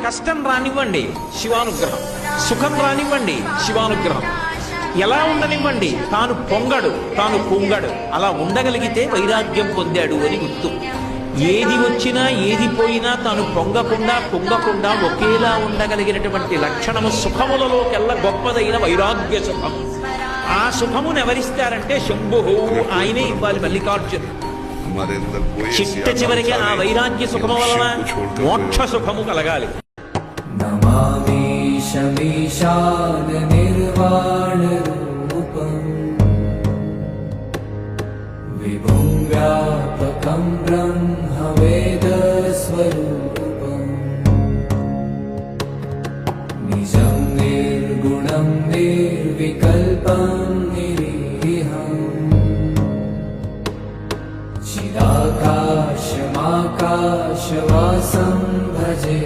కష్టం రానివ్వండి శివానుగ్రహం, సుఖం రానివ్వండి శివానుగ్రహం, ఎలా ఉండనివ్వండి తాను పొంగడు, తాను పొంగడు. అలా ఉండగలిగితే వైరాగ్యం పొందాడు అని గుర్తు. ఏది వచ్చినా ఏది పోయినా తాను పొంగకుండా ఒకేలా ఉండగలిగినటువంటి లక్షణము సుఖములలోకెల్లా గొప్పదైన వైరాగ్య సుఖం. ఆ సుఖమును ఎవరిస్తారంటే శంభు, ఆయనే ఇవ్వాలి మల్లికార్జున. చిట్ట చివరికి ఆ వైరాగ్య సుఖము వలన మోక్ష సుఖము కలగాలి. నమామి శమీశాన నిర్వాణ రూపం విభుం వ్యాపకం బ్రహ్మ వేద స్వరూపం నిజం నిర్గుణం నిర్వికల్పం నిరీహం చిదాకాశమాకాశవాసం భజే